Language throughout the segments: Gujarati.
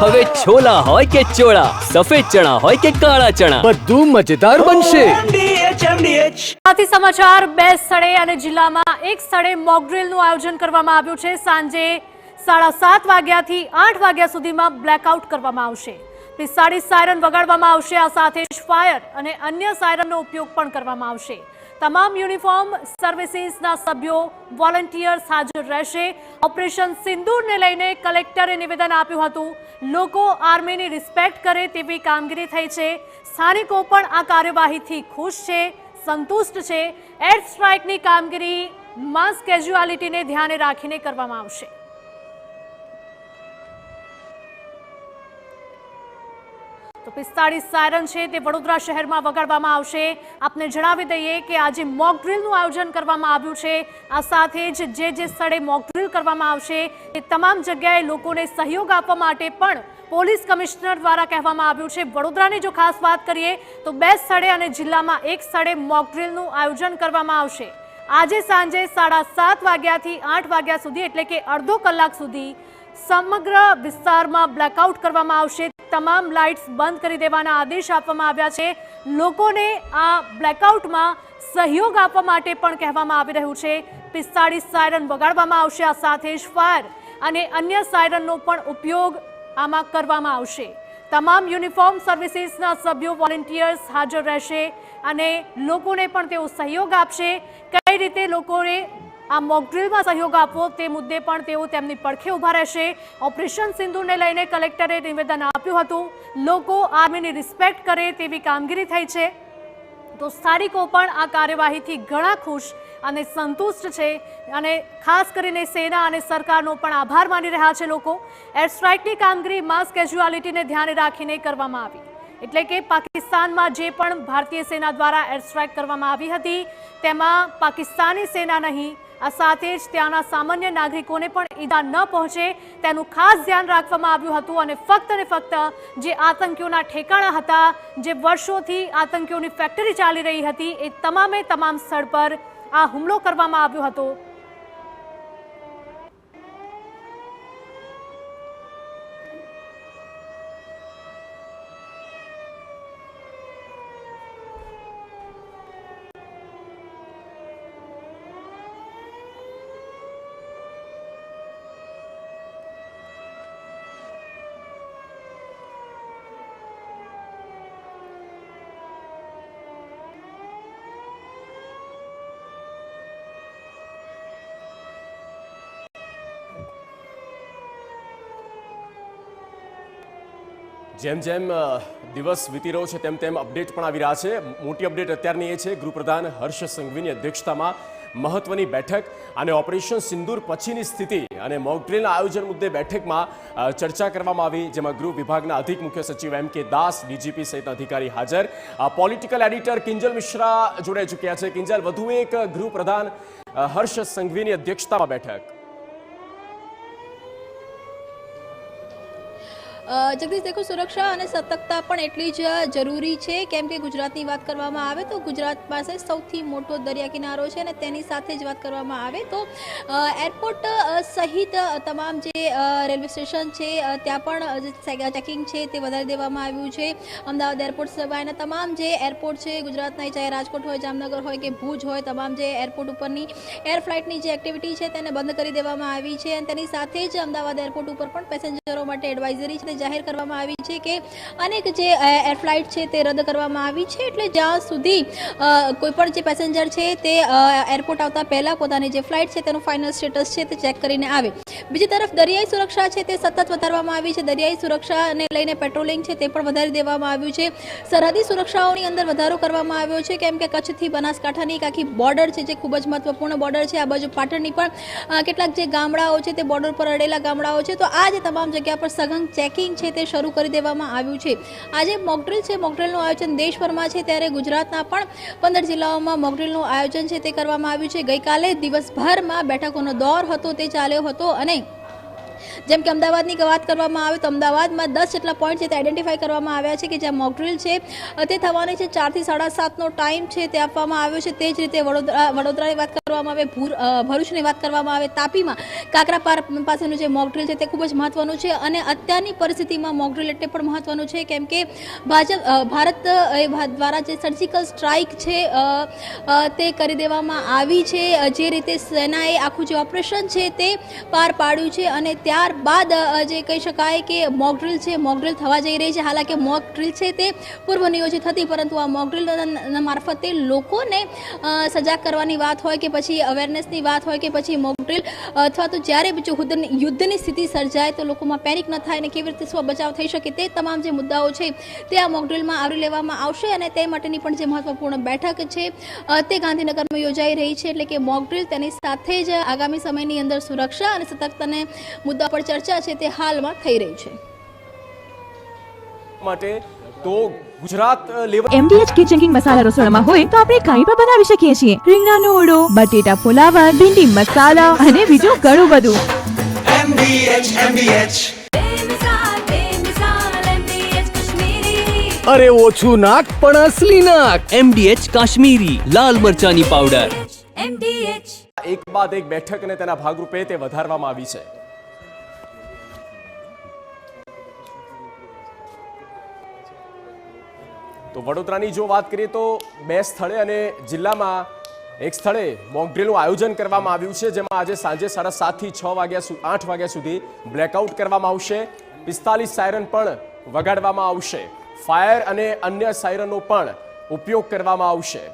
હવે છોલા હોય કે ચોળા, સફેદ ચણા હોય કે કાળા ચણા, બધું મજેદાર બનશે. આથી સમાચાર બે સ્થળે અને જિલ્લામાં એક સ્થળે મોક ડ્રીલનું આયોજન કરવામાં આવ્યું છે. સાંજે 7:30 વાગ્યાથી 8 વાગ્યા સુધીમાં બ્લેકઆઉટ કરવામાં આવશે. 45 સાયરન વગાડવામાં આવશે. આ સાથે જ ફાયર અને અન્ય સાયરનનો ઉપયોગ પણ કરવામાં આવશે. તમામ યુનિફોર્મ સર્વિસીસના સભ્યો વોલન્ટિયર્સ હાજર રહેશે. ઓપરેશન સિંદૂરને લઈને કલેક્ટરે નિવેદન આપ્યું હતું. લોકો આર્મીની રિસ્પેક્ટ કરે તેવી કામગીરી થઈ છે. સ્થાનિકો પણ આ કાર્યવાહીથી ખુશ છે, સંતુષ્ટ છે. એર સ્ટ્રાઇકની કામગીરી માસ કેઝ્યુઆલિટીને ધ્યાને રાખીને કરવામાં આવશે. તો 45 સાયરન છે તે વડોદરા શહેરમાં વગાડવામાં આવશે. આપને જણાવી દઈએ કે આજે મોક ડ્રીલનું આયોજન કરવામાં આવ્યું છે. આ સાથે જ જે સ્થળે મોક ડ્રીલ કરવામાં આવશે તે તમામ જગ્યાએ લોકોને સહયોગ આપવા માટે પણ પોલીસ કમિશનર દ્વારા કહેવામાં આવ્યું છે. વડોદરાની જો ખાસ વાત કરીએ તો બે સ્થળે અને જિલ્લામાં એક સ્થળે મોક ડ્રીલનું આયોજન કરવામાં આવશે. આજે સાંજે 7:30 વાગ્યાથી 8 વાગ્યા સુધી એટલે કે અડધો કલાક સુધી સમગ્ર વિસ્તારમાં બ્લેકઆઉટ કરવામાં આવશે. તમામ લાઇટ્સ બંધ કરી દેવાના આદેશ આપવામાં આવ્યા છે. લોકોને આ બ્લેકઆઉટમાં સહયોગ આપવા માટે પણ કહેવામાં આવી રહ્યું છે. 45 સાયરન વગાડવામાં આવશે. આ સાથે જ ફાયર અને અન્ય સાયરનનો પણ ઉપયોગ આમાં કરવામાં આવશે. તમામ યુનિફોર્મ સર્વિસીસના સભ્યો વોલન્ટિયર્સ હાજર રહેશે અને લોકોને પણ તેઓ સહયોગ આપશે. કઈ રીતે લોકોને આ મોક ડ્રીલમાં સહયોગ આપવો તે મુદ્દે પણ તેઓ તેમની પડખે ઊભા રહેશે. ઓપરેશન સિંદૂરને લઈને કલેક્ટરે નિવેદન આપ્યું હતું. લોકો આર્મીની રિસ્પેક્ટ કરે તેવી કામગીરી થઈ છે. તો સ્થાનિકો પણ આ કાર્યવાહીથી ઘણા ખુશ અને સંતુષ્ટ છે અને ખાસ કરીને સેના અને સરકારનો પણ આભાર માની રહ્યા છે લોકો. એર સ્ટ્રાઇકની કામગીરી માસ કેઝ્યુઆલિટીને ધ્યાને રાખીને કરવામાં આવી. એટલે કે પાકિસ્તાનમાં જે પણ ભારતીય સેના દ્વારા એર સ્ટ્રાઇક કરવામાં આવી હતી તેમાં પાકિસ્તાની સેના નહીં, આ સાથે જ ત્યાંના સામાન્ય નાગરિકોને પણ ઈજા ન પહોંચે તેનું ખાસ ધ્યાન રાખવામાં આવ્યું હતું. અને ફક્ત જે આતંકીઓના ઠેકાણા હતા, જે વર્ષોથી આતંકીઓની ફેક્ટરી ચાલી રહી હતી, એ તમામ સ્થળ પર આ હુમલો કરવામાં આવ્યો હતો. જેમ દિવસ વીતી રહ્યો છે તેમ અપડેટ પણ આવી રહ્યા છે. મોટી અપડેટ અત્યારની એ છે, ગૃહપ્રધાન હર્ષ સંઘવીની અધ્યક્ષતામાં મહત્વની બેઠક અને ઓપરેશન સિંદૂર પછીની સ્થિતિ અને મોક ડ્રીલના આયોજન મુદ્દે બેઠકમાં ચર્ચા કરવામાં આવી, જેમાં ગૃહ વિભાગના અધિક મુખ્ય સચિવ M.K. દાસ, ડીજીપી સહિતના અધિકારી હાજર. પોલિટિકલ એડિટર કિંજલ મિશ્રા જોડાઈ ચૂક્યા છે. કિંજલ, વધુ એક ગૃહપ્રધાન હર્ષ સંઘવીની અધ્યક્ષતામાં બેઠક. જગદીશ, દેખો, સુરક્ષા અને સતર્કતા પણ એટલી જ જરૂરી છે, કેમ કે ગુજરાતની વાત કરવામાં આવે તો ગુજરાત પાસે સૌથી મોટો દરિયા કિનારો છે અને તેની સાથે જ વાત કરવામાં આવે તો એરપોર્ટ સહિત તમામ જે રેલવે સ્ટેશન છે ત્યાં પણ ચેકિંગ છે તે વધારી દેવામાં આવ્યું છે. અમદાવાદ એરપોર્ટ સિવાયના તમામ જે એરપોર્ટ છે ગુજરાતના, ચાહે રાજકોટ હોય, જામનગર હોય કે ભુજ હોય, તમામ જે એરપોર્ટ ઉપરની એર ફ્લાઇટની જે એક્ટિવિટી છે તેને બંધ કરી દેવામાં આવી છે. અને તેની સાથે જ અમદાવાદ એરપોર્ટ ઉપર પણ પેસેન્જરો માટે એડવાઇઝરી છે જાહેર કરવામાં આવી છે કે અનેક જે એર ફ્લાઇટ છે તે રદ કરવામાં આવી છે. એટલે જ્યાં સુધી કોઈ પણ જે પેસેન્જર છે તે એરપોર્ટ આવતા પહેલા પોતાની જે ફ્લાઇટ છે તેનું ફાઇનલ સ્ટેટસ છે તે ચેક કરીને આવે. બીજી તરફ દરિયાઈ સુરક્ષા છે તે સતત વધારવામાં આવી છે. દરિયાઈ સુરક્ષાને લઈને પેટ્રોલિંગ છે તે પણ વધારી દેવામાં આવ્યું છે. સરહદી સુરક્ષાઓની અંદર વધારો કરવામાં આવ્યો છે, કેમ કે કચ્છથી બનાસકાંઠાની એક આખી બોર્ડર છે જે ખૂબ જ મહત્વપૂર્ણ બોર્ડર છે. આ બાજુ પાટણની પણ કેટલાક જે ગામડાઓ છે તે બોર્ડર પર અડેલા ગામડાઓ છે, તો આ જે તમામ જગ્યા પર સઘન ચેકિંગ છે તે શરૂ કરી દેવામાં આવ્યું છે. આજે મોક ડ્રીલ છે, મોક ડ્રીલનું આયોજન દેશભરમાં છે, ત્યારે ગુજરાતના પણ 15 જિલ્લાઓમાં મોક ડ્રીલનું આયોજન છે તે કરવામાં આવ્યું છે. ગઈકાલે દિવસભરમાં બેઠકોનો દોર હતો તે ચાલ્યો હતો અને જેમ કે અમદાવાદની વાત કરવામાં આવે તો અમદાવાદમાં 10 જેટલા પોઈન્ટ છે તે આઈડેન્ટિફાઈ કરવામાં આવ્યા છે કે જ્યાં મોક ડ્રિલ છે તે થવાની છે. 4 થી 7:30નો ટાઈમ છે તે આપવામાં આવ્યો છે. તે જ રીતે વડોદરાની વાત કરવામાં આવે, ભરૂચની વાત કરવામાં આવે, તાપીમાં કાકરાપાર પાસેનું જે મોક ડ્રિલ છે તે ખૂબ જ મહત્વનું છે. અને અત્યારની પરિસ્થિતિમાં મોક ડ્રિલ એટલે પણ મહત્વનું છે કેમ કે ભારત દ્વારા જે સર્જિકલ સ્ટ્રાઇક છે તે કરી દેવામાં આવી છે. જે રીતે સેનાએ આખું જે ઓપરેશન છે તે પાર પાડ્યું છે અને ત્યારબાદ જે કહી શકાય કે મોક ડ્રિલ છે, મોક ડ્રિલ થવા જઈ રહી છે. હાલાકે મોક ડ્રિલ છે તે પૂર્વ નિયોજિત હતી, પરંતુ આ મોક ડ્રિલ મારફતે લોકોને સજાગ કરવાની વાત હોય કે પછી અવેરનેસની વાત હોય કે પછી મોક ડ્રિલ અથવા તો જ્યારે યુદ્ધની સ્થિતિ સર્જાય તો લોકોમાં પેનિક ન થાય અને કેવી રીતે સ્વ બચાવ થઈ શકે તે તમામ જે મુદ્દાઓ છે તે આ મોક ડ્રિલમાં આવરી લેવામાં આવશે. અને તે માટેની પણ જે મહત્વપૂર્ણ બેઠક છે તે ગાંધીનગરમાં યોજાઈ રહી છે. એટલે કે મોક ડ્રિલ તેની સાથે જ આગામી સમયની અંદર સુરક્ષા અને સતર્કતાને મુદ્દા પર ચર્ચા છે તે હાલમાં થઈ રહી છે. માટે તો Gujarat level MDH kitchen king મસાલા રસોડામાં હોય તો આપણે કાંઈ પણ બનાવી શકીએ છીએ. રીંગણાનો ઓળો, બટેટા ફુલાવર, ભીંડી મસાલા અને બીજું ઘણું બધું. અરે ઓછું નાક પણ અસલી નાક. MDH કાશ્મીરી લાલ મરચાની પાવડર. એક બાદ એક બેઠક અને તેના ભાગરૂપે તે વધારવામાં આવી છે. તો વડોદરાની જો વાત કરીએ તો 2 સ્થળે અને જિલ્લામાં એક સ્થળે મોક ડ્રિલનું આયોજન કરવામાં આવ્યું છે, જેમાં આજે સાંજે 7:30 થી 8 વાગ્યા સુધી બ્લેકઆઉટ કરવામાં આવશે. 45 સાયરન પણ વગાડવામાં આવશે. ફાયર અને અન્ય સાયરનો પણ ઉપયોગ કરવામાં આવશે.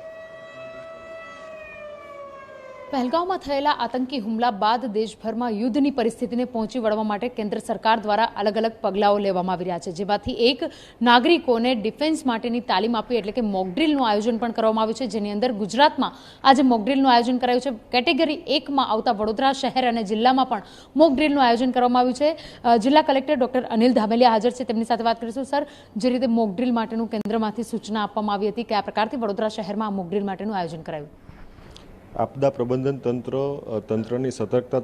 પહેલગામમાં થયેલા આતંકી હુમલા બાદ દેશભરમાં યુદ્ધની પરિસ્થિતિને પહોંચી વળવા માટે કેન્દ્ર સરકાર દ્વારા અલગ અલગ પગલાઓ લેવામાં આવી રહ્યા છે, જેમાંથી એક નાગરિકોને ડિફેન્સ માટેની તાલીમ આપી એટલે કે મોક ડ્રિલનું આયોજન પણ કરવામાં આવ્યું છે, જેની અંદર ગુજરાતમાં આજે મોક ડ્રિલનું આયોજન કરાયું છે. કેટેગરી 1માં આવતા વડોદરા શહેર અને જિલ્લામાં પણ મોક ડ્રિલનું આયોજન કરવામાં આવ્યું છે. જિલ્લા કલેક્ટર ડોક્ટર અનિલ ધામેલિયા હાજર છે, તેમની સાથે વાત કરીશું. સર, જે રીતે મોક ડ્રિલ માટેનું કેન્દ્રમાંથી સૂચના આપવામાં આવી હતી, કયા પ્રકારથી વડોદરા શહેરમાં આ મોક ડ્રિલ માટેનું આયોજન કરાયું? આપદા પ્રબંધન તંત્રની સતર્કતા